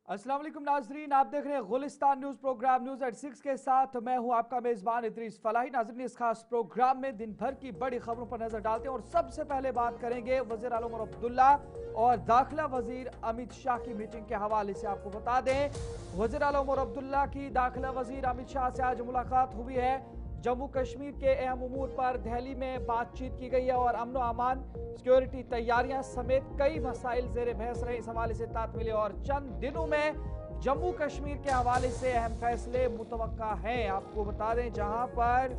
अस्सलाम वालेकुम नाजरीन, आप देख रहे हैं Gulistan news programme news at 6 के साथ मैं हूं आपका मेजबान इदरीस फलाही। नाजरीन, इस खास प्रोग्राम में दिन भर की बड़ी खबरों पर नजर डालते हैं और सबसे पहले बात करेंगे वजीर आला उमर अब्दुल्ला और दाखिला वजीर अमित शाह की मीटिंग के हवाले से। आपको बता दें, वजीर आला उमर अब्दुल्ला की दाखिला वजीर अमित शाह से आज मुलाकात हुई है। जम्मू कश्मीर के अहम उमूर पर दिल्ली में बातचीत की गई है और अमन अमान, सिक्योरिटी तैयारियां समेत कई मसाइल जेर बहस रहे। इस हवाले से तात मिले और चंद दिनों में जम्मू कश्मीर के हवाले से अहम फैसले मुतवक्का हैं। आपको बता दें, जहां पर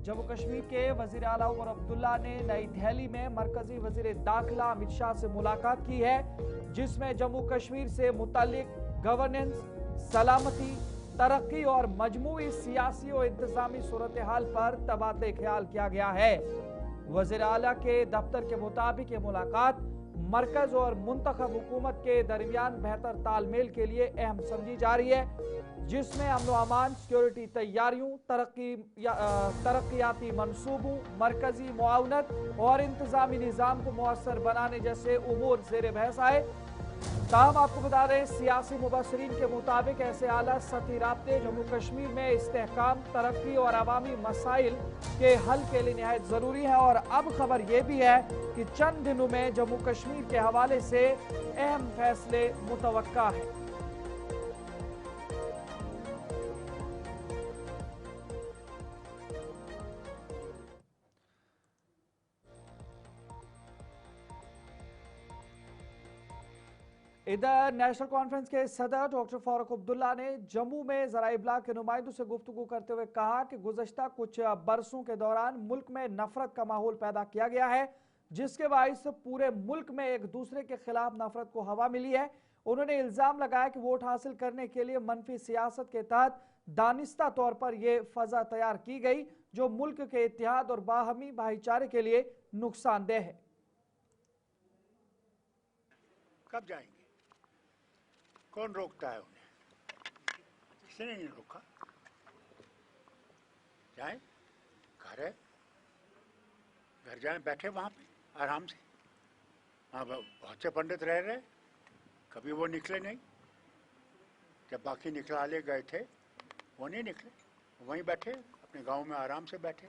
जम्मू कश्मीर के वजीर आला उमर अब्दुल्ला ने नई दिल्ली में मरकजी वजीर दाखिला अमित शाह से मुलाकात की है, जिसमें जम्मू कश्मीर से मुतालिक गवर्नेंस, सलामती, तरक्की और मजमूई सियासी और इंतजामी सूरत हाल पर तबादले ख्याल किया गया है। वजीर आला के दफ्तर के मुताबिक ये मुलाकात मरकज और मुंतखब हुकूमत के दरमियान बेहतर तालमेल के लिए अहम समझी जा रही है, जिसमें अमन अमान, सिक्योरिटी तैयारियों, तरक्याती मनसूबों, मरकजी मुआवनत और इंतजामी निज़ाम को मुअस्सर बनाने जैसे उमूर जेर बहस आए। ताहम आपको बता दें, सियासी मुबसरीन के मुताबिक ऐसे आला सतही राब्ते जम्मू कश्मीर में इस्तेहकाम, तरक्की और अवामी मसाइल के हल के लिए निहायत ज़रूरी है। और अब खबर यह भी है कि चंद दिनों में जम्मू कश्मीर के हवाले से अहम फैसले मुतवक्का है। इधर नेशनल कॉन्फ्रेंस के सदर डॉक्टर फारूक अब्दुल्ला ने जम्मू में ज़राए इब्लाग के नुमाइंदों से गुफ्तगू करते हुए कहा कि गुज़श्ता कुछ बरसों के दौरान मुल्क में नफरत का माहौल पैदा किया गया है, जिसके बाइस पूरे मुल्क में एक दूसरे के खिलाफ नफरत को हवा मिली है। उन्होंने इल्ज़ाम लगाया कि वोट हासिल करने के लिए मनफी सियासत के तहत दानिस्ता तौर पर यह फजा तैयार की गई, जो मुल्क के इत्तेहाद और बाहमी भाईचारे के लिए नुकसानदेह है। कब जाएंगे? कौन रोकता है उन्हें? किसी ने नहीं रोका। जाए, घर है, घर जाए, बैठे वहां पे आराम से। वहाँ बहुत से पंडित रह रहे, कभी वो निकले नहीं। जब बाकी निकलाले गए थे, वो नहीं निकले, वहीं बैठे अपने गांव में आराम से बैठे।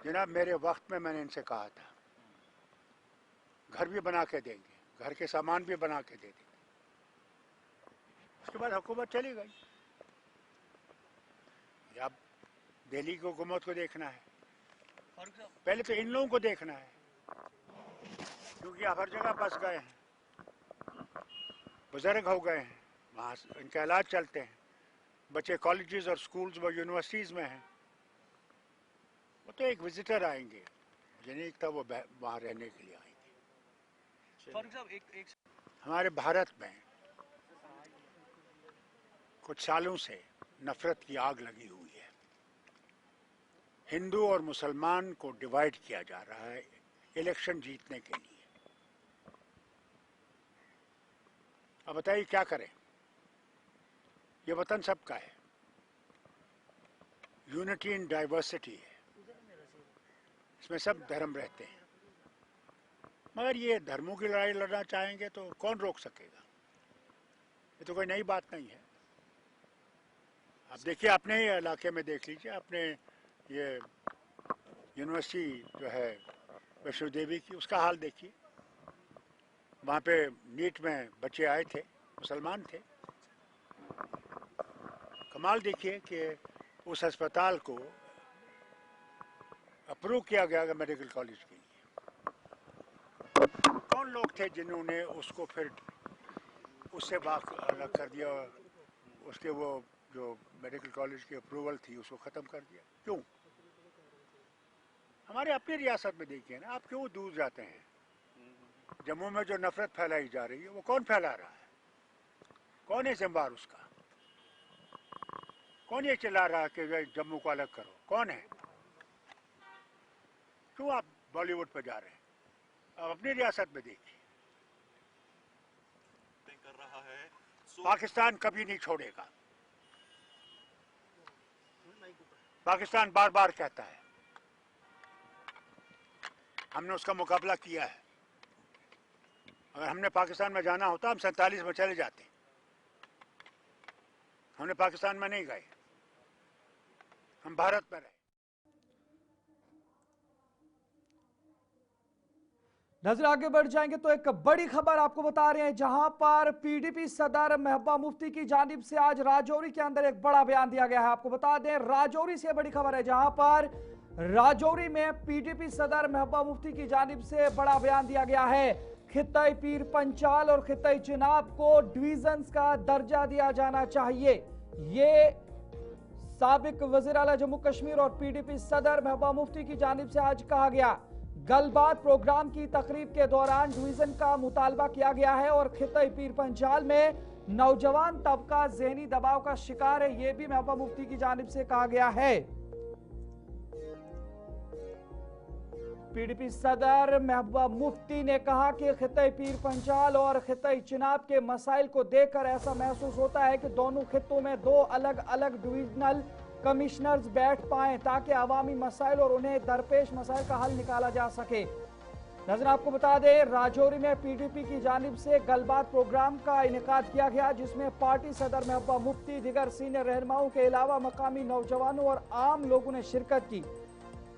जनाब, मेरे वक्त में मैंने इनसे कहा था घर भी बना के देंगे, घर के सामान भी बना के दे देंगे। उसके बाद हुकूमत चली गई। अब दिल्ली की हुकूमत को देखना है, पहले तो इन लोगों को देखना है, क्योंकि आप हर जगह फंस गए हैं, बुजुर्ग हो गए हैं, वहाँ इनका इलाज चलते हैं, बच्चे कॉलेजेस और स्कूल्स व यूनिवर्सिटीज़ में हैं। वो तो एक विजिटर आएंगे, मुझे नहीं लगता वो वहाँ रहने के लिए आएंगे। हमारे भारत में कुछ सालों से नफरत की आग लगी हुई है। हिंदू और मुसलमान को डिवाइड किया जा रहा है इलेक्शन जीतने के लिए। अब बताइए क्या करें? ये वतन सबका है, यूनिटी इन डाइवर्सिटी है, इसमें सब धर्म रहते हैं। मगर ये धर्मों की लड़ाई लड़ना चाहेंगे तो कौन रोक सकेगा? ये तो कोई नई बात नहीं है। आप देखिए, अपने ही इलाके में देख लीजिए, अपने ये यूनिवर्सिटी जो है वैष्णो देवी की, उसका हाल देखिए। वहाँ पे नीट में बच्चे आए थे, मुसलमान थे। कमाल देखिए कि उस अस्पताल को अप्रूव किया गया मेडिकल कॉलेज के लिए। कौन लोग थे जिन्होंने उसको फिर उससे अलग कर दिया, उसके वो जो मेडिकल कॉलेज की अप्रूवल थी उसको ख़त्म कर दिया? क्यों? हमारे अपनी रियासत में देखिए ना, आप क्यों दूर जाते हैं? जम्मू में जो नफरत फैलाई जा रही है वो कौन फैला रहा है? कौन है जिम्मेदार उसका? कौन ये चिल्ला रहा है कि जम्मू को अलग करो? कौन है? क्यों आप बॉलीवुड पे जा रहे हैं? आप अपनी रियासत में देखिए। कर रहा है पाकिस्तान कभी नहीं छोड़ेगा। पाकिस्तान बार बार कहता है, हमने उसका मुकाबला किया है अगर हमने पाकिस्तान में जाना होता हम 47 में चले जाते, हमने पाकिस्तान में नहीं गए, हम भारत में रहे। नजर आगे बढ़ जाएंगे तो एक बड़ी खबर आपको बता रहे हैं, जहां पर पीडीपी सदर महबूबा मुफ्ती की जानिब से आज राजौरी के अंदर एक बड़ा बयान दिया गया है। आपको बता दें, राजौरी से बड़ी खबर है, जहां पर राजौरी में पीडीपी सदर महबूबा मुफ्ती की जानिब से बड़ा बयान दिया गया है। खित्ता पीर पंचाल और खित्ता चिनाब को डिवीजन्स का दर्जा दिया जाना चाहिए, ये साबिक वजीर आला जम्मू कश्मीर और पीडीपी सदर महबूबा मुफ्ती की जानिब से आज कहा गया। गलबात प्रोग्राम की तकरीब के दौरान डिवीजन का मुतालबा किया गया है और खित्ता पीर पंचाल में नौजवान तबका ज़हनी दबाव का शिकार है, यह भी महबूबा मुफ्ती की जानिब से कहा गया है। पीडीपी सदर महबूबा मुफ्ती ने कहा कि खित्ता पीर पंचाल और खित्ता चिनाब के मसाइल को देखकर ऐसा महसूस होता है कि दोनों खित्तों में दो अलग अलग डिवीजनल कमिश्नर्स बैठ पाएं ताकि अवामी मसाइल और उन्हें दरपेश मसाइल का हल निकाला जा सके। नजर आपको बता दें, राजौरी में पीडीपी की जानिब से गलबात प्रोग्राम का इनेकाद किया गया, जिसमें पार्टी सदर महबूबा मुफ्ती, दिगर सीनियर रहनुमाओं के अलावा मकामी नौजवानों और आम लोगों ने शिरकत की।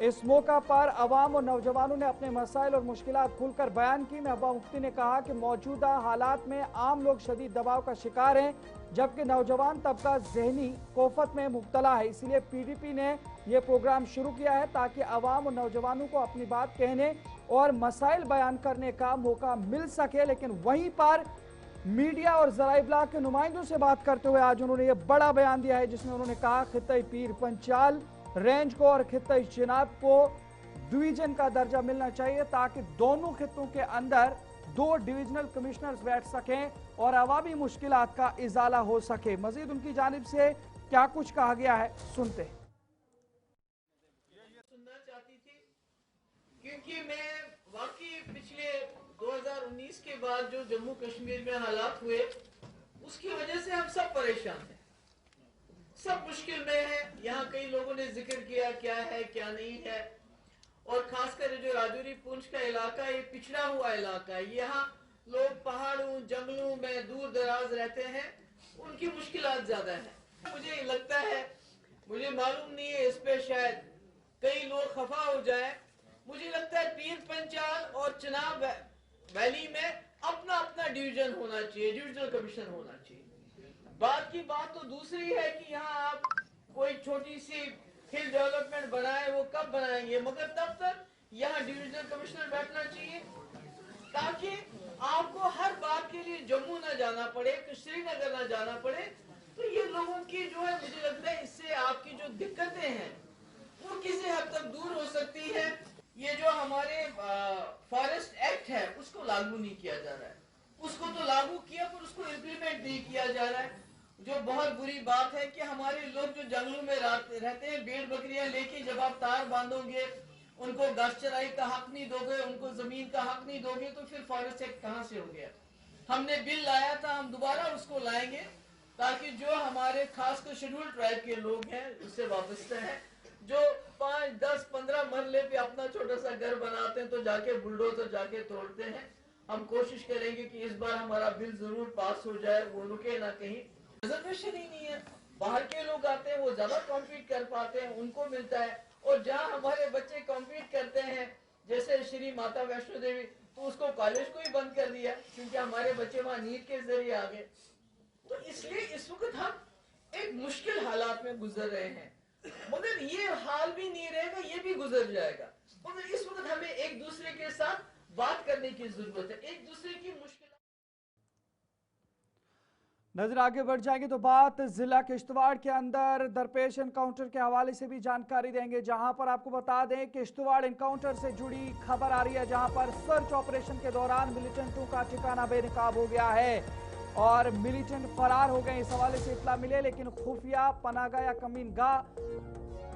इस मौका पर अवाम और नौजवानों ने अपने मसाइल और मुश्किलात खुलकर बयान की। महबूबा मुफ्ती ने कहा कि मौजूदा हालात में आम लोग शदीद दबाव का शिकार हैं, जबकि नौजवान तबका ज़हनी कोफत में मुब्तला है। इसलिए पीडीपी ने यह प्रोग्राम शुरू किया है ताकि अवाम और नौजवानों को अपनी बात कहने और मसाइल बयान करने का मौका मिल सके। लेकिन वहीं पर मीडिया और ज़राए इब्लाग के नुमाइंदों से बात करते हुए आज उन्होंने ये बड़ा बयान दिया है, जिसमें उन्होंने कहा खित्ता पीर पंचाल रेंज को और खित्ता चिनाब को डिवीजन का दर्जा मिलना चाहिए ताकि दोनों खित्तों के अंदर दो डिविजनल कमिश्नर्स बैठ सकें और अवामी मुश्किलात का इजाला हो सके। मजीद उनकी जानिब से क्या कुछ कहा गया है, सुनते हैं। सुनना चाहती थी क्योंकि मैं वाकई पिछले 2019 के बाद जो जम्मू कश्मीर में हालात हुए उसकी वजह से हम सब परेशान हैं, सब मुश्किल में है। यहाँ कई लोगों ने जिक्र किया क्या है क्या नहीं है, और खासकर जो राजौरी पुंछ का इलाका ये पिछड़ा हुआ इलाका है, यहाँ लोग पहाड़ों जंगलों में दूर दराज रहते हैं, उनकी मुश्किलात ज्यादा है। मुझे लगता है, मुझे मालूम नहीं है, इस पे शायद कई लोग खफा हो जाए, मुझे लगता है पीर पंचाल और चिनाब वैली में अपना अपना डिवीजन होना चाहिए, डिविजनल कमीशन होना चाहिए। बात की बात तो दूसरी है कि यहाँ आप कोई छोटी सी हिल डेवलपमेंट बनाए, वो कब बनाएंगे, मगर तब तक यहाँ डिविजनल कमिश्नर बैठना चाहिए ताकि आपको हर बात के लिए जम्मू ना जाना पड़े, श्रीनगर ना जाना पड़े। तो ये लोगों की जो है, मुझे लगता है इससे आपकी जो दिक्कतें हैं वो किसी हद तक दूर हो सकती है। ये जो हमारे फॉरेस्ट एक्ट है उसको लागू नहीं किया जा रहा है, उसको तो लागू किया पर उसको इम्प्लीमेंट नहीं किया जा रहा है, जो बहुत बुरी बात है कि हमारे लोग जो जंगलों में रहते हैं, भेड़ बकरियां लेके जब आप तार बांधोगे, उनको घास चराई का हक नहीं दोगे, उनको जमीन का हक नहीं दोगे, तो फिर फॉरेस्ट एक्ट कहाँ से हो गया। हमने बिल लाया था, हम दोबारा उसको लाएंगे ताकि जो हमारे खासकर शेड्यूल्ड ट्राइब के लोग हैं उससे वाबस्ता है, जो 5, 10, 15 मरले पे अपना छोटा सा घर बनाते हैं तो जाके बुलडोजर जाके तोड़ते हैं। हम कोशिश करेंगे कि इस बार हमारा बिल जरूर पास हो जाए, वो रुके ना कहीं। रिजर्वेशन ही नहीं है, बाहर के लोग आते हैं वो ज्यादा कॉम्पीट कर पाते हैं, उनको मिलता है, और जहाँ हमारे बच्चे कॉम्पीट करते हैं जैसे श्री माता वैष्णो देवी, तो उसको कॉलेज को ही बंद कर दिया क्योंकि हमारे बच्चे वहाँ नीट के जरिए आ गए। तो इसलिए इस वक्त हम एक मुश्किल हालात में गुजर रहे हैं, मगर ये हाल भी नहीं रहेगा, ये भी गुजर जाएगा। मगर इस वक्त हमें एक दूसरे के साथ बात करने की जरूरत है, एक दूसरे की मुश्किल। नजर आगे बढ़ जाएंगे तो बात जिला किश्तवाड़ के अंदर दरपेश एनकाउंटर के हवाले से भी जानकारी देंगे, जहां पर आपको बता दें किश्तवाड़ एनकाउंटर से जुड़ी खबर आ रही है, जहां पर सर्च ऑपरेशन के दौरान मिलिटेंटों का ठिकाना बेनकाब हो गया है और मिलिटेंट फरार हो गए। इस हवाले से इत्तला मिले, लेकिन खुफिया पनागा या कमीनगाह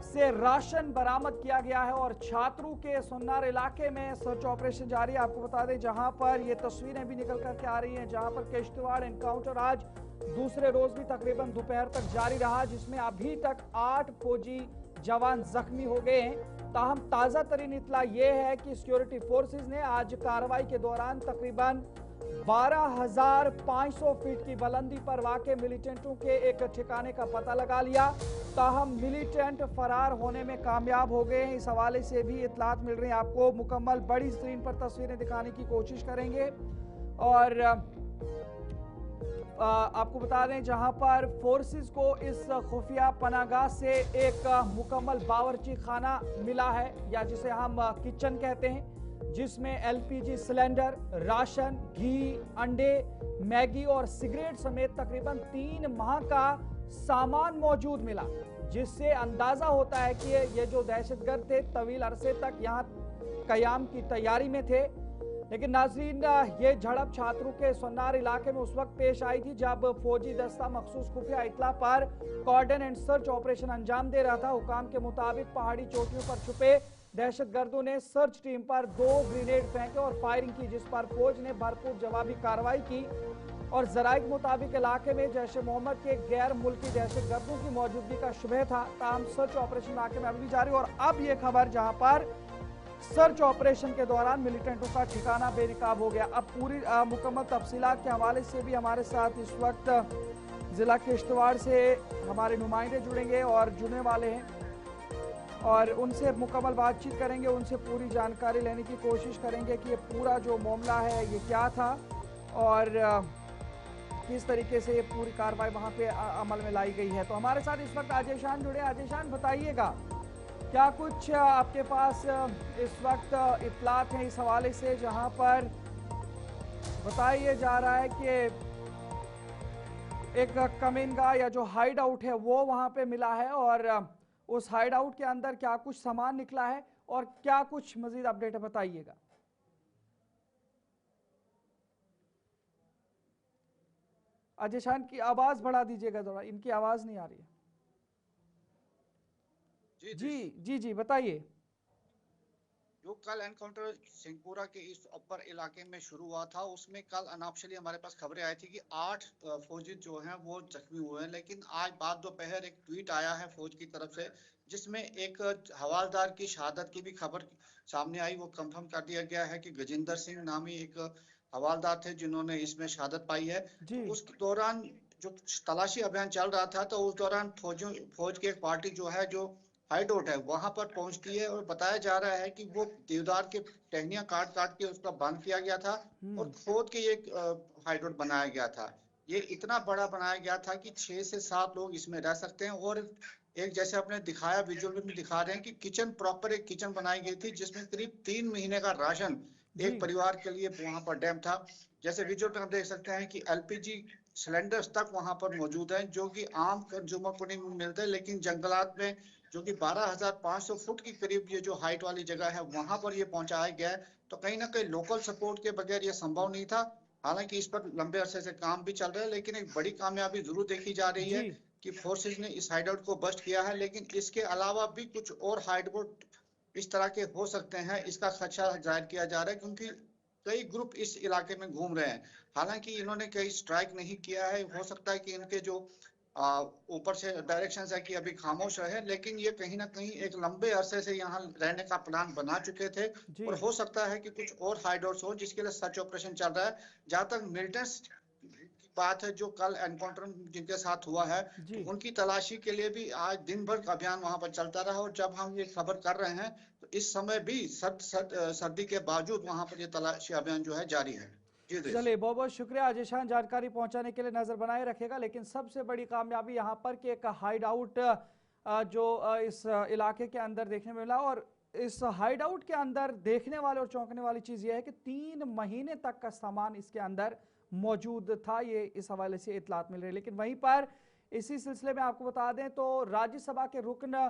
से राशन बरामद किया गया है और छात्रों के सुन्नार इलाके में सर्च ऑपरेशन जारी है। आपको बता दें जहां पर ये तस्वीरें भी निकल करके आ रही हैं, जहां पर किश्तवाड़ एनकाउंटर आज दूसरे रोज भी तकरीबन दोपहर तक जारी रहा, जिसमें अभी तक 8 फौजी जवान जख्मी हो गए हैं। ताहम ताजा तरीन इतला ये है कि सिक्योरिटी फोर्सेज ने आज कार्रवाई के दौरान तकरीबन 12,500 फीट की बुलंदी पर वाक़ मिलिटेंटों के एक ठिकाने का पता लगा लिया। ताहम मिलिटेंट फरार होने में कामयाब हो गए हैं। इस हवाले से भी इतलात मिल रही हैं आपको। मुकम्मल बड़ी स्क्रीन पर तस्वीरें दिखाने की कोशिश करेंगे और आपको बता दें जहां पर फोर्सेस को इस खुफिया पनागाह से एक मुकम्मल बावर्ची खाना मिला है, या जिसे हम किचन कहते हैं, जिसमें एलपीजी सिलेंडर, राशन, घी, अंडे, मैगी और सिगरेट समेत तकरीबन 3 माह का सामान मौजूद मिला, जिससे अंदाजा होता है कि ये जो दहशतगर्द थे तवील अरसे तक यहाँ कयाम की तैयारी में थे। लेकिन नाजरीन, ये झड़प छात्रों के सोनार इलाके में उस वक्त पेश आई थी जब फौजी दस्ता मखसूस खुफिया इतला पर कॉर्डन एंड सर्च ऑपरेशन अंजाम दे रहा था। हुकाम के मुताबिक पहाड़ी चोटियों पर छुपे दहशतगर्दों ने सर्च टीम पर 2 ग्रेनेड फेंके और फायरिंग की, जिस पर फौज ने भरपूर जवाबी कार्रवाई की। और जराये के मुताबिक इलाके में जैश ए मोहम्मद के गैर मुल्की दहशतगर्दों की मौजूदगी का शुबह था। ताहम सर्च ऑपरेशन इलाके में अभी भी जारी। और अब ये खबर जहां पर सर्च ऑपरेशन के दौरान मिलिटेंटों का ठिकाना बेनकाब हो गया। अब पूरी मुकम्मल तफसीलात के हवाले से भी हमारे साथ इस वक्त जिला किश्तवाड़ से हमारे नुमाइंदे जुड़ेंगे और जुड़ने वाले हैं और उनसे मुकम्मल बातचीत करेंगे, उनसे पूरी जानकारी लेने की कोशिश करेंगे कि ये पूरा जो मामला है ये क्या था और किस तरीके से ये पूरी कार्रवाई वहाँ पे अमल में लाई गई है। तो हमारे साथ इस वक्त आजेशान जुड़े। आजेशान, बताइएगा क्या कुछ आपके पास इस वक्त इत्तलात हैं इस हवाले से, जहां पर बताया जा रहा है कि एक कमीनगाह या जो हाइड आउट है वो वहां पे मिला है और उस हाइड आउट के अंदर क्या कुछ सामान निकला है और क्या कुछ मजीद अपडेट है, बताइएगा। अजय शान की आवाज बढ़ा दीजिएगा थोड़ा, इनकी आवाज नहीं आ रही है। जी बताइए। जो कल एनकाउंटर सिंहपुरा के इस अपर इलाके में शुरू हुआ था, उसमें कल अनऑफिशियली हमारे पास खबरें आई थी कि 8 फौजी जो हैं वो जख्मी हुए हैं। लेकिन आज बाद दोपहर एक ट्वीट आया है फौज की तरफ से, जिसमें एक हवालदार की शहादत की भी खबर सामने आई। वो कंफर्म कर दिया गया है कि गजेंद्र सिंह नामी एक हवालदार थे जिन्होंने इसमें शहादत पाई है। तो उस दौरान जो तलाशी अभियान चल रहा था, तो उस दौरान फौज की एक पार्टी जो है, जो हाइडआउट है, वहां पर पहुंचती है और बताया जा रहा है कि वो देवदार के टहनियां काट काट के उसका बंद किया गया था और खोद के एक हाइडआउट बनाया गया था। ये इतना बड़ा बनाया गया था कि 6 से 7 लोग इसमें रह सकते हैं। और एक जैसे आपने दिखाया, विजुअल में दिखा रहे हैं कि किचन, प्रॉपर एक किचन बनाई गई थी जिसमें करीब 3 महीने का राशन एक परिवार के लिए वहां पर डैम था। जैसे विजुअल में हम देख सकते हैं कि एलपीजी सिलेंडर्स तक वहां पर मौजूद हैं, जो कि आम कंज्यूमर को नहीं मिलते, लेकिन जंगलात में जो कि 12,500 फुट की करीब ये जो हाइट वाली जगह है वहां पर ये पहुंचाया गया है। तो कहीं ना कहीं लोकल सपोर्ट के बगैर ये संभव नहीं था। हालांकि इस पर लंबे अरसे से काम भी चल रहा है, लेकिन एक बड़ी कामयाबी जरूर देखी जा रही है कि फोर्सेज ने इस हाइडआउट को बस्ट किया है। लेकिन इसके अलावा भी कुछ और हाइडआउट इस तरह के हो सकते हैं, इसका खदशा जाहिर किया जा रहा है, क्योंकि कई ग्रुप इस इलाके में घूम रहे हैं। हालांकि इन्होंने कहीं स्ट्राइक नहीं किया है, हो सकता है कि इनके जो ऊपर से डायरेक्शंस है कि अभी खामोश रहे, लेकिन ये कहीं ना कहीं एक लंबे अरसे से यहाँ रहने का प्लान बना चुके थे। और हो सकता है कि कुछ और हाइडआउट्स हो जिसके लिए सर्च ऑपरेशन चल रहा है। जहां तक मिलिटेंट्स की बात है, जो कल एनकाउंटर जिनके साथ हुआ है, तो उनकी तलाशी के लिए भी आज दिन भर अभियान वहां पर चलता रहा। और जब हम ये खबर कर रहे हैं तो इस समय भी सर्दी के बावजूद वहां पर ये तलाशी अभियान जो है जारी है। चलिए, बहुत बहुत शुक्रिया आजेशान, जानकारी पहुंचाने के लिए। नजर बनाए रखेगा। लेकिन सबसे बड़ी कामयाबी यहाँ पर कि एक हाइड आउट जो इस इलाके के अंदर देखने में मिला, और इस हाइड आउट के अंदर देखने वाले और चौंकने वाली चीज यह है कि 3 महीने तक का सामान इसके अंदर मौजूद था। ये इस हवाले से इतलात मिल रही है। लेकिन वहीं पर इसी सिलसिले में आपको बता दें तो राज्यसभा के रुकन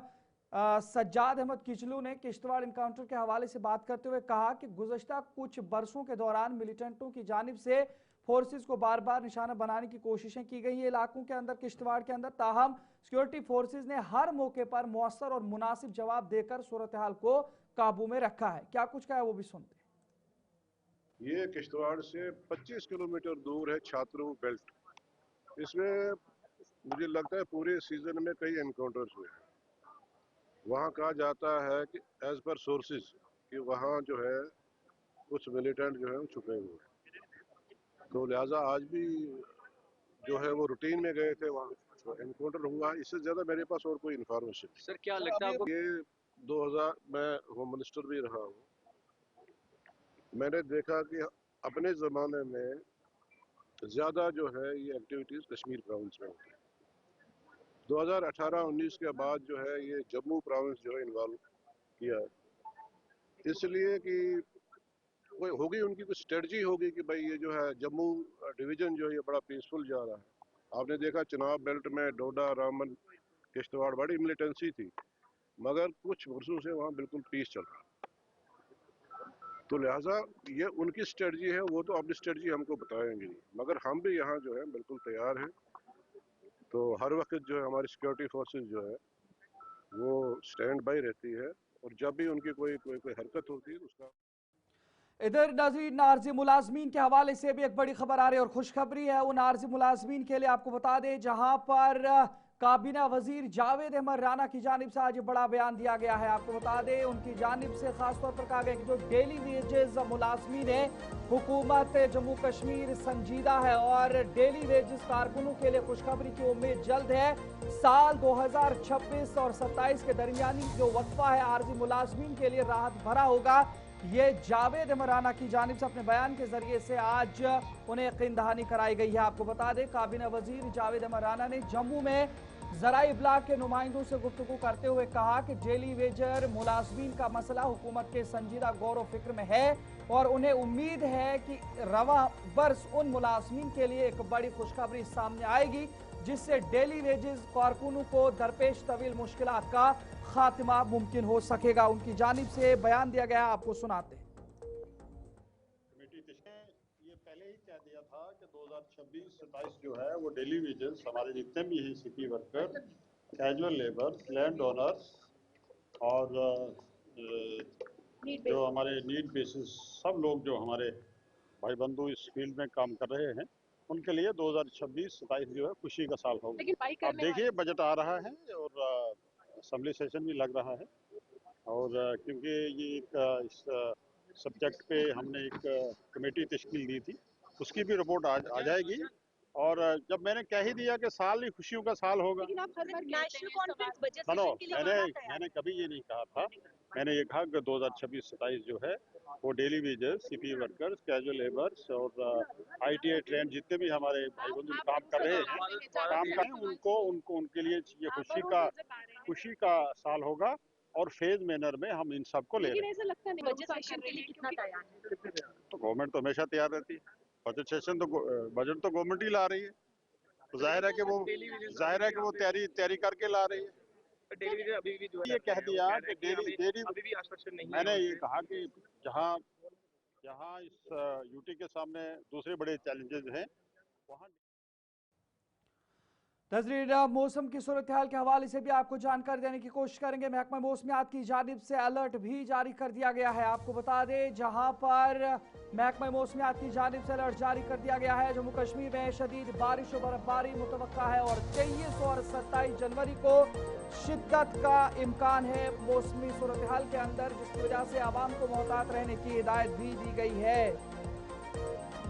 सज्जाद अहमद किचलू ने किश्तवाड़ इनकाउंटर के हवाले से बात करते हुए कहा कि गुज़श्ता कुछ बरसों के दौरान मिलिटेंटों की जानिब से फोर्सेस को बार बार निशाना बनाने की कोशिशें की गई है इलाकों के अंदर, किश्तवाड़ के अंदर। ताहम सिक्योरिटी फोर्सेस ने हर मौके पर मौसर और मुनासिब जवाब देकर सूरत हाल को काबू में रखा है। क्या कुछ कहा है वो भी सुनते हैं। ये किश्तवाड़ से 25 किलोमीटर दूर है छात्रों बेल्ट। इसमें मुझे लगता है पूरे सीजन में कई एनकाउंटर्स हुए हैं। वहाँ कहा जाता है कि एज पर सोर्सेज कि वहाँ जो है कुछ मिलिटेंट जो है वो छुपे हुए हैं। तो लिहाजा आज भी जो है वो रूटीन में गए थे वहाँ, तो एनकाउंटर हुआ। इससे ज़्यादा मेरे पास और कोई इन्फॉर्मेशन। सर क्या लगता है आपको? ये 2000 मैं होम मिनिस्टर भी रहा हूँ, मैंने देखा कि अपने ज़माने में ज़्यादा जो है ये एक्टिविटीज़ कश्मीर प्रोविंस में होती है। 2018-19 के बाद जो है ये जम्मू प्रोविंस जो है इन्वॉल्व किया है, इसलिए कि कोई होगी उनकी कुछ स्ट्रेटजी होगी कि भाई ये जो है जम्मू डिवीज़न जो है ये बड़ा पीसफुल जा रहा है। आपने देखा चुनाव बेल्ट में डोडा, रामबन, किश्तवाड़ बड़ी मिलिटेंसी थी, मगर कुछ वर्षों से वहाँ बिल्कुल पीस चल रहा है। तो लिहाजा ये उनकी स्ट्रेटजी है, वो तो अपनी स्ट्रेटजी हमको बताएंगे, मगर हम भी यहाँ जो है बिल्कुल तैयार हैं। तो हर वक्त जो है हमारी सिक्योरिटी फोर्सेस जो है वो स्टैंड बाई रहती है, और जब भी उनकी कोई हरकत होती है उसका। इधर नाज़रीन, आर्जी मुलाजमीन के हवाले से भी एक बड़ी खबर आ रही है और खुशखबरी है उन आर्जी मुलाजमीन के लिए। आपको बता दें, जहां पर काबीना वजीर जावेद अहमद राना की जानिब से आज बड़ा बयान दिया गया है। आपको बता दें, उनकी जानिब से खासतौर पर कहा गया कि जो डेली वेजेस मुलाजमीन है, हुकूमत जम्मू कश्मीर संजीदा है और डेली वेजेस कारकुनों के लिए खुशखबरी की उम्मीद जल्द है। साल 2026 और 27 के दरमियानी जो वक्फा है आर्जी मुलाजमीन के लिए राहत भरा होगा। ये जावेद अहमद राना की जानिब से अपने बयान के जरिए से आज उन्हें यकीन दहानी कराई गई है। आपको बता दें, काबीना वजीर जावेद अहमद राना ने जम्मू में ज़राई इब्लाग के नुमाइंदों से गुफ्तगू करते हुए कहा कि डेली वेजर मुलाजमीन का मसला हुकूमत के संजीदा गौर व फिक्र में है और उन्हें उम्मीद है कि रवा बरस उन मुलाजमीन के लिए एक बड़ी खुशखबरी सामने आएगी, जिससे डेली वेजेस कारकुनों को दरपेश तवील मुश्किलात का खात्मा मुमकिन हो सकेगा। उनकी जानिब से बयान दिया गया, आपको सुनाते हैं। ये पहले ही कह दिया था कि 2026-27 जो है वो डेली वेजेस हमारे जितने भी हैं city worker, casual labour, land owners और जो हमारे नीड बेसिस सब लोग जो हमारे भाई बंधु इस फील्ड में काम कर रहे हैं, उनके लिए 2026-27 जो है खुशी का साल होगा। अब देखिए बजट आ रहा है और असेंबली सेशन भी लग रहा है, और क्योंकि ये एक इस सब्जेक्ट पे हमने एक कमेटी तश्कील दी थी, उसकी भी रिपोर्ट आ जाएगी। और जब मैंने कह ही दिया कि साल ही खुशियों का साल होगा, मैंने कभी ये नहीं कहा था। मैंने ये कहा कि 2026-27 जो है वो daily wages, CP workers, casual labours और ITI ट्रेन जितने भी हमारे भाई बंधु काम कर रहे हैं उनको उनके लिए ये खुशी का साल होगा, और फेज मैनर में हम इन सबको ले रहे हैं। ऐसा लगता नहीं बजट सेशन के लिए कितना तैयार है? तो गवर्नमेंट तो हमेशा तैयार रहती है। बजट सेशन तो बजट तो गवर्नमेंट ही ला रही है, तो जाहिर है कि वो तैयारी करके ला रही है। अभी भी जो है ये कह दिया कि डेली अभी भी आश्वासन नहीं। मैंने ये कहा कि जहाँ इस यूटी के सामने दूसरे बड़े चैलेंजेस हैं, वहाँ नाज़रीन, मौसम की सूरत हाल के हवाले से भी आपको जानकारी देने की कोशिश करेंगे। महकमा मौसमियात की जानिब से अलर्ट भी जारी कर दिया गया है। आपको बता दें, जहां पर महकमा मौसमियात की जानिब से अलर्ट जारी कर दिया गया है, जम्मू कश्मीर में शदीद बारिश और बर्फबारी मुतवक्का है और 23 और 27 जनवरी को शिद्दत का इम्कान है मौसमी सूरत हाल के अंदर, जिसकी वजह से आवाम को मोहतात रहने की हिदायत भी दी गई है।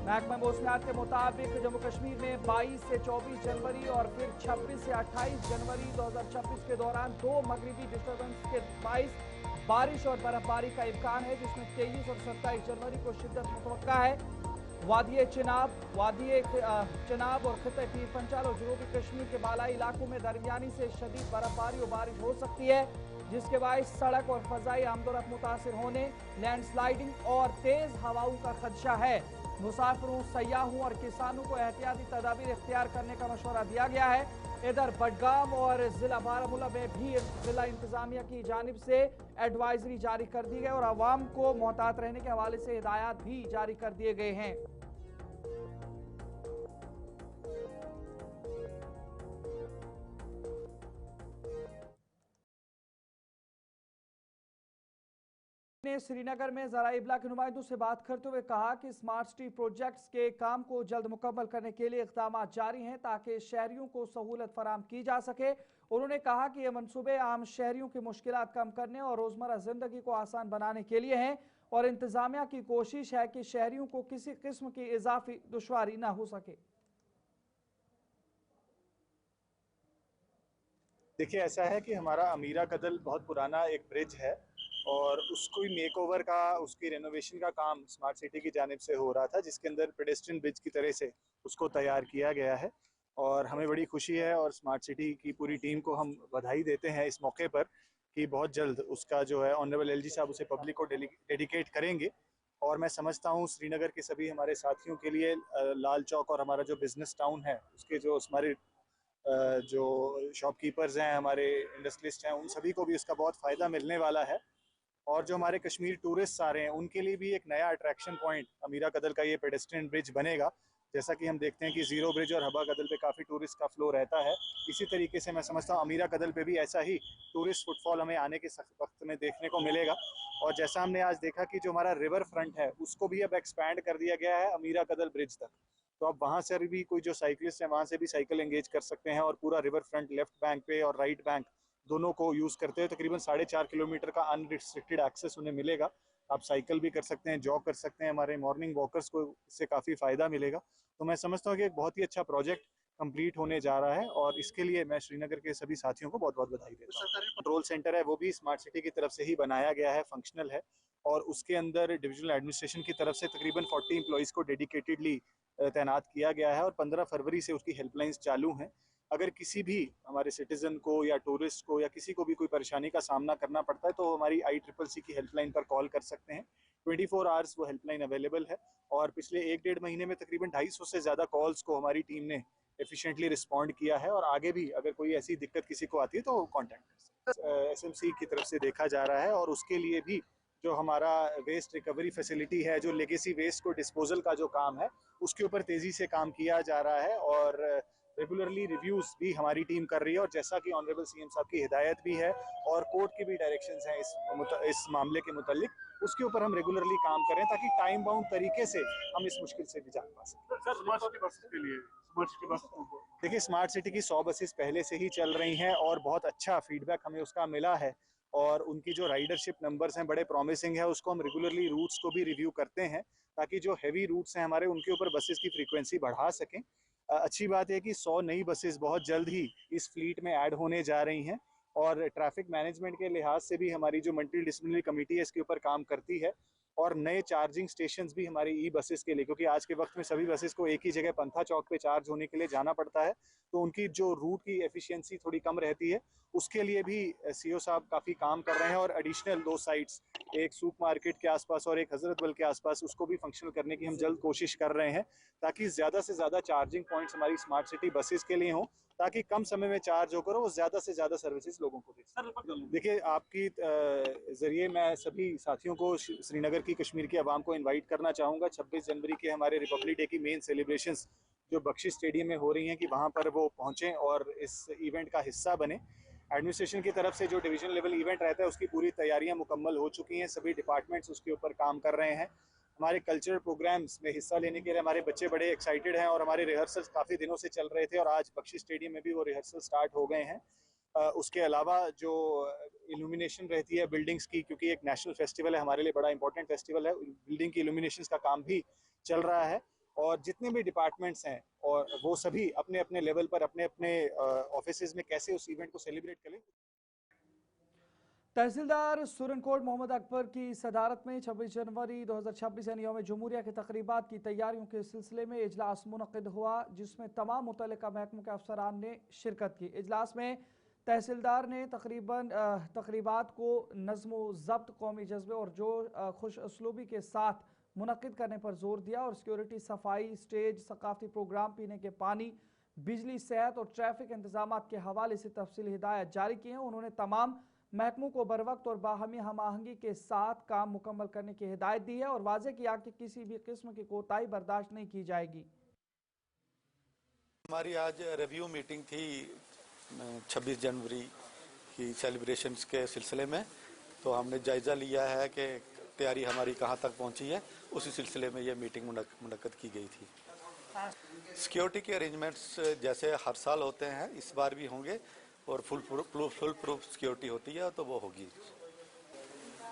महकमा मौसमियात के मुताबिक जम्मू कश्मीर में 22 से 24 जनवरी और फिर 26 से 28 जनवरी 2026 के दौरान 2 मगरिबी डिस्टर्बेंस के बाइस बारिश और बर्फबारी का इम्कान है, जिसमें 23 और 27 जनवरी को शिद्दत मुतवक्का है। वादी चिनाब और खिते पीर पंचाल और जनूबी कश्मीर के बालाई इलाकों में दरमियानी से शदीद बर्फबारी और बारिश हो सकती है, जिसके बायस सड़क और फजाई आमदोरफ्त मुतासिर होने, लैंडस्लाइडिंग और तेज हवाओं का खदशा है। मुसाफिरों, सयाहों और किसानों को एहतियाती तदाबीर इख्तियार करने का मशवरा दिया गया है। इधर बडगाम और जिला बारामूला में भी जिला इंतजामिया की जानिब से एडवाइजरी जारी कर दी गई और आवाम को मोहतात रहने के हवाले से हिदायत भी जारी कर दिए गए हैं। ने श्रीनगर में ज़राई इब्ला के नुमाइंदों से बात करते हुए कहा कि स्मार्ट सिटी प्रोजेक्ट्स के काम को जल्द मुकम्मल करने के लिए इक़दाम जारी हैं ताकि शहरियों को सहूलत फराहम की जा सके। उन्होंने कहा कि ये मंसूबे आम शहरियों की मुश्किलात कम करने और रोज़मर्रा ज़िंदगी को आसान बनाने के लिए हैं और इंतज़ामिया की कोशिश है कि शहरियों को किसी किस्म की इजाफी दुश्वारी ना हो सके। देखिए, ऐसा है कि हमारा अमीरा कदल बहुत पुराना एक ब्रिज है और उसको मेकओवर का, उसकी रेनोवेशन का काम स्मार्ट सिटी की जानिब से हो रहा था, जिसके अंदर पेडेस्ट्रियन ब्रिज की तरह से उसको तैयार किया गया है। और हमें बड़ी खुशी है और स्मार्ट सिटी की पूरी टीम को हम बधाई देते हैं इस मौके पर कि बहुत जल्द उसका जो है ऑनरेबल एलजी साहब उसे पब्लिक को डेडिकेट करेंगे। और मैं समझता हूँ श्रीनगर के सभी हमारे साथियों के लिए लाल चौक और हमारा जो बिजनेस टाउन है उसके जो हमारे जो शॉपकीपर्स हैं, हमारे इंडस्ट्रियलिस्ट हैं, उन सभी को भी उसका बहुत फ़ायदा मिलने वाला है। और जो हमारे कश्मीर टूरिस्ट आ रहे हैं उनके लिए भी एक नया अट्रैक्शन पॉइंट अमीरा कदल का ये पेडेस्ट्रियन ब्रिज बनेगा। जैसा कि हम देखते हैं कि ज़ीरो ब्रिज और हबा कदल पे काफ़ी टूरिस्ट का फ्लो रहता है, इसी तरीके से मैं समझता हूँ अमीरा कदल पे भी ऐसा ही टूरिस्ट फुटफॉल हमें आने के वक्त में देखने को मिलेगा। और जैसा हमने आज देखा कि जो हमारा रिवर फ्रंट है उसको भी अब एक्सपैंड कर दिया गया है अमीरा कदल ब्रिज तक, तो अब वहाँ से भी कोई जो साइकिलिस्ट हैं वहाँ से भी साइकिल एंगेज कर सकते हैं और पूरा रिवर फ्रंट लेफ्ट बैंक पे और राइट बैंक दोनों को यूज़ करते हुए तकरीबन 4.5 किलोमीटर का अनरिस्ट्रिक्टेड एक्सेस उन्हें मिलेगा। आप साइकिल भी कर सकते हैं, जॉग कर सकते हैं, हमारे मॉर्निंग वॉकर्स को इससे काफ़ी फ़ायदा मिलेगा। तो मैं समझता हूँ कि एक बहुत ही अच्छा प्रोजेक्ट कंप्लीट होने जा रहा है और इसके लिए मैं श्रीनगर के सभी साथियों को बहुत बहुत बधाई देता हूँ। कंट्रोल सेंटर है वो भी स्मार्ट सिटी की तरफ से ही बनाया गया है, फंक्शनल है और उसके अंदर डिविजनल एडमिनिस्ट्रेशन की तरफ से तकरीबन 40 एम्प्लॉइज़ को डेडिकेटेडली तैनात किया गया है और 15 फरवरी से उसकी हेल्पलाइंस चालू हैं। अगर किसी भी हमारे सिटीज़न को या टूरिस्ट को या किसी को भी कोई परेशानी का सामना करना पड़ता है तो हमारी ICCC की हेल्पलाइन पर कॉल कर सकते हैं। 24 आवर्स वो हेल्पलाइन अवेलेबल है और पिछले 1-1.5 महीने में तकरीबन 250 से ज़्यादा कॉल्स को हमारी टीम ने एफिशिएंटली रिस्पॉन्ड किया है और आगे भी अगर कोई ऐसी दिक्कत किसी को आती है तो कॉन्टैक्ट कर सकते हैं। SMC की तरफ से देखा जा रहा है और उसके लिए भी जो हमारा वेस्ट रिकवरी फैसिलिटी है, जो लेगेसी वेस्ट को डिस्पोजल का जो काम है उसके ऊपर तेज़ी से काम किया जा रहा है और रेगुलरली रिव्यूज़ भी हमारी टीम कर रही है। और जैसा कि ऑनरेबल CM साहब की हिदायत भी है और कोर्ट की भी डायरेक्शंस हैं इस मामले के मुतालिक, उसके ऊपर हम रेगुलरली काम करें ताकि टाइम बाउंड तरीके से हम इस मुश्किल से भी जान पा सकें। सर, स्मार्ट सिटी बस के लिए देखिए, स्मार्ट सिटी की 100 बसेस पहले से ही चल रही हैं और बहुत अच्छा फीडबैक हमें उसका मिला है और उनकी जो राइडरशिप नंबर्स हैं बड़े प्रॉमिसिंग है। उसको हम रेगुलरली रूट्स को भी रिव्यू करते हैं ताकि जो हैवी रूट्स हैं हमारे उनके ऊपर बसेस की फ्रीक्वेंसी बढ़ा सकें। अच्छी बात है कि 100 नई बसेस बहुत जल्द ही इस फ्लीट में ऐड होने जा रही हैं और ट्रैफिक मैनेजमेंट के लिहाज से भी हमारी जो मल्टी डिसिप्लिनरी कमेटी है इसके ऊपर काम करती है और नए चार्जिंग स्टेशंस भी हमारी बसेस के लिए, क्योंकि आज के वक्त में सभी बसेस को एक ही जगह पंथा चौक पे चार्ज होने के लिए जाना पड़ता है तो उनकी जो रूट की एफिशिएंसी थोड़ी कम रहती है, उसके लिए भी CO साहब काफ़ी काम कर रहे हैं और एडिशनल 2 साइट्स, एक सूप मार्केट के आसपास और एक हजरत बल के आसपास, उसको भी फंक्शनल करने की हम जल्द कोशिश कर रहे हैं ताकि ज़्यादा से ज़्यादा चार्जिंग पॉइंट्स हमारी स्मार्ट सिटी बसेस के लिए हों ताकि कम समय में चार्ज होकर वो ज़्यादा से ज़्यादा सर्विसेज लोगों को दे सकें। देखिए, आपकी ज़रिए मैं सभी साथियों को श्रीनगर की, कश्मीर की आवाम को इनवाइट करना चाहूँगा 26 जनवरी के हमारे रिपब्लिक डे की मेन सेलिब्रेशंस जो बख्शिश स्टेडियम में हो रही हैं कि वहाँ पर वो पहुँचें और इस इवेंट का हिस्सा बने। एडमिनिस्ट्रेशन की तरफ से जो डिवीजन लेवल इवेंट रहता है उसकी पूरी तैयारियां मुकम्मल हो चुकी हैं, सभी डिपार्टमेंट्स उसके ऊपर काम कर रहे हैं। हमारे कल्चरल प्रोग्राम्स में हिस्सा लेने के लिए हमारे बच्चे बड़े एक्साइटेड हैं और हमारे रिहर्सल्स काफ़ी दिनों से चल रहे थे और आज बख्शिश स्टेडियम में भी वो रिहर्सल स्टार्ट हो गए हैं। उसके अलावा जो इल्यूमिनेशन रहती है बिल्डिंग्स की, क्योंकि एक नेशनल फेस्टिवल है हमारे लिए, बड़ा इंपॉर्टेंट फेस्टिवल है, बिल्डिंग की इल्यूमिनेशन का काम भी चल रहा है और जितने भी डिपार्टमेंट्स हैं और वो सभी अपने अपने लेवल पर अपने अपने ऑफिसेज में कैसे उस इवेंट को सेलिब्रेट करें। तहसीलदार सुरनकोट मोहम्मद अकबर की सदारत में 26 जनवरी 2026 यानी यौम जमहूरिया की तकरीबात की तैयारियों के सिलसिले में इजलास मुनक़िद हुआ जिसमें तमाम मुतल्लिका महकमों के अफसरान ने शिरकत की। इजलास में तहसीलदार ने तकरीबात को नज़्म व ज़ब्त, कौमी जज्बे और जो खुश असलूबी के साथ मुनक़िद करने पर जोर दिया और सिक्योरिटी, सफाई, स्टेज, सकाफ़ती प्रोग्राम, पीने के पानी, बिजली, सेहत और ट्रैफिक इंतजाम के हवाले से तफसीली हिदायत जारी की हैं। उन्होंने तमाम महकमों को बरवक्त और बाहमी हम-आहंगी के साथ काम मुकम्मल करने की हिदायत दी है और वाज़ेह किया कि किसी भी किस्म की कोताही बर्दाश्त नहीं की जाएगी। हमारी आज रिव्यू मीटिंग थी 26 जनवरी की सेलिब्रेशंस के सिलसिले में, तो हमने जायज़ा लिया है कि तैयारी हमारी कहाँ तक पहुँची है, उसी सिलसिले में ये मीटिंग मुनक्कद की गई थी। सिक्योरिटी के अरेंजमेंट्स जैसे हर साल होते हैं इस बार भी होंगे, और फुल प्रूफ सिक्योरिटी होती है तो वो होगी।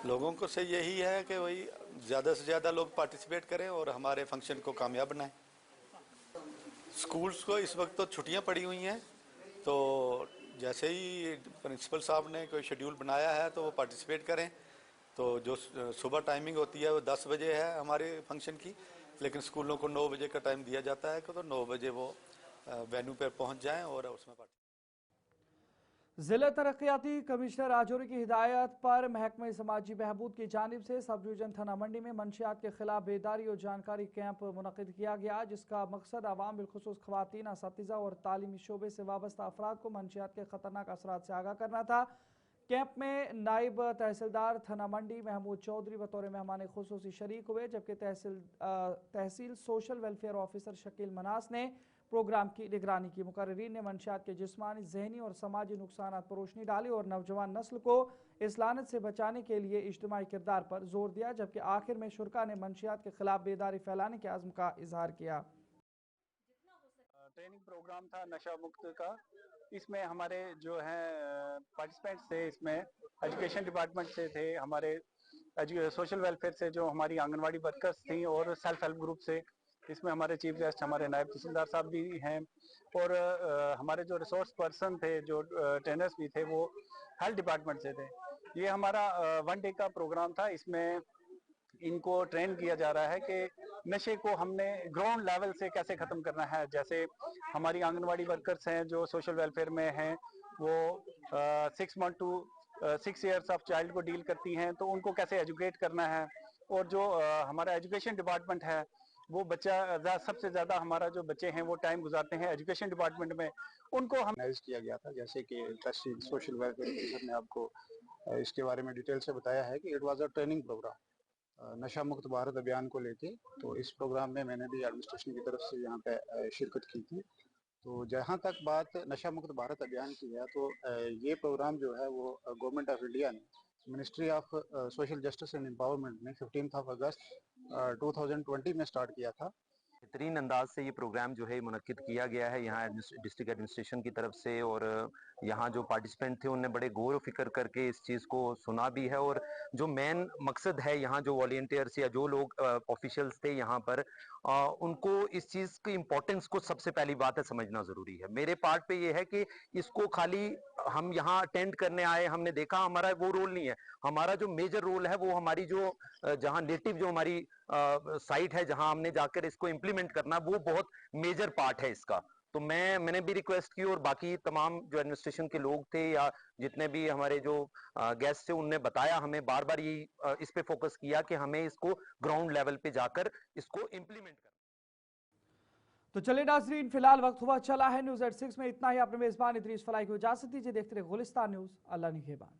लोगों को से यही है कि वही ज़्यादा से ज़्यादा लोग पार्टिसिपेट करें और हमारे फंक्शन को कामयाब बनाएं। स्कूल्स को इस वक्त तो छुट्टियां पड़ी हुई हैं, तो जैसे ही प्रिंसिपल साहब ने कोई शेड्यूल बनाया है तो वो पार्टिसिपेट करें। तो जो सुबह टाइमिंग होती है वो 10 बजे है हमारे फंक्शन की, लेकिन स्कूलों को 9 बजे का टाइम दिया जाता है कि तो 9 बजे वो वेन्यू पर पहुंच जाएं और उसमें जिला तरक्याती कमिश्नर राजौरी की हिदायत पर महकमा समाजी बहबूद की जानिब से सब डिवीजन थाना मंडी में मंशियात के खिलाफ बेदारी और जानकारी कैंप मुनक्किद किया गया, जिसका मकसद आवाम बिलखुसूस खवातीन, असातिज़ा और तालीमी शोबे से वाबस्ता अफराद को मंशियात के खतरनाक असरात से आगाह करना था। कैंप में नायब तहसीलदार थाना मंडी महमूद चौधरी बतौर मेहमान खुसूसी शरीक हुए, जबकि तहसील सोशल वेलफेयर ऑफिसर शकील मनास ने प्रोग्राम की निगरानी की। मुकर्रीरीन ने मंशियात के जिस्मानी, जहनी और समाजी नुकसान पर रोशनी डाली और नौजवान नस्ल को इस लानत से बचाने के लिए इज्तिमाई किरदार पर जोर दिया, जबकि आखिर में शुरा ने मंशियात के खिलाफ बेदारी फैलाने के आज़म का इजहार किया। ट्रेनिंग प्रोग्राम था नशा मुक्त का, इसमें हमारे जो हैं पार्टिसिपेंट्स थे, इसमें एजुकेशन डिपार्टमेंट से थे, हमारे सोशल वेलफेयर से जो हमारी आंगनवाड़ी वर्कर्स थी, और सेल्फ हेल्प ग्रुप से। इसमें हमारे चीफ गेस्ट हमारे नायब तहसीलदार साहब भी हैं, और हमारे जो रिसोर्स पर्सन थे, जो ट्रेनर्स भी थे, वो हेल्थ डिपार्टमेंट से थे। ये हमारा 1 डे का प्रोग्राम था। इसमें इनको ट्रेन किया जा रहा है कि नशे को हमने ग्राउंड लेवल से कैसे ख़त्म करना है। जैसे हमारी आंगनवाड़ी वर्कर्स हैं जो सोशल वेलफेयर में हैं, वो 6 month to 6 years of child को डील करती हैं, तो उनको कैसे एजुकेट करना है। और जो हमारा एजुकेशन डिपार्टमेंट है, वो बच्चा सबसे ज़्यादा हमारा जो बच्चे हैं वो टाइम गुजारते हैं एजुकेशन डिपार्टमेंट में, उनको हम किया गया था। जैसे कि तहसील सोशल वेलफेयर ऑफिसर ने आपको इसके बारे में डिटेल से बताया है कि it was a training program नशा मुक्त भारत अभियान को लेके। तो इस प्रोग्राम में मैंने भी एडमिनिस्ट्रेशन की तरफ से यहाँ पे शिरकत की थी। तो जहाँ तक बात नशा मुक्त भारत अभियान की है, तो ये प्रोग्राम जो है वो गवर्नमेंट ऑफ इंडिया ने ministry of social justice and empowerment ने 15 अगस्त 2020 में स्टार्ट किया था। बेहतरीन अंदाज से ये प्रोग्राम जो है मुनक्किद किया गया है यहाँ डिस्ट्रिक्ट एडमिनिस्ट्रेशन की तरफ से, और यहाँ जो पार्टिसिपेंट थे उनने बड़े गौर फिक्र करके इस चीज़ को सुना भी है। और जो मेन मकसद है, यहाँ जो वॉलंटियर्स या जो लोग ऑफिशियल्स थे यहाँ पर, उनको इस चीज़ की इम्पोर्टेंस को सबसे पहली बात है समझना ज़रूरी है। मेरे पार्ट पे ये है कि इसको खाली हम यहाँ अटेंड करने आए, हमने देखा, हमारा वो रोल नहीं है। हमारा जो मेजर रोल है वो हमारी जो जहाँ नेटिव जो हमारी साइट है, जहाँ हमने जाकर इसको इम्प्लीमेंट करना, वो बहुत मेजर पार्ट है इसका। तो मैंने भी रिक्वेस्ट की, और बाकी तमाम जो एडमिनिस्ट्रेशन के लोग थे या जितने भी हमारे जो गेस्ट थे, उनने बताया हमें, बार बार ये इस पे फोकस किया कि हमें इसको ग्राउंड लेवल पे जाकर इसको इम्प्लीमेंट करना। तो चलिए नाजरीन, फिलहाल वक्त हुआ चला है न्यूज़ एट 6 में इतना ही। अपने मेजबान इदरीस फलाही को इजाजत दीजिए। देखते रहे गुलिस्तान न्यूज़। अल्लाह निगहबान।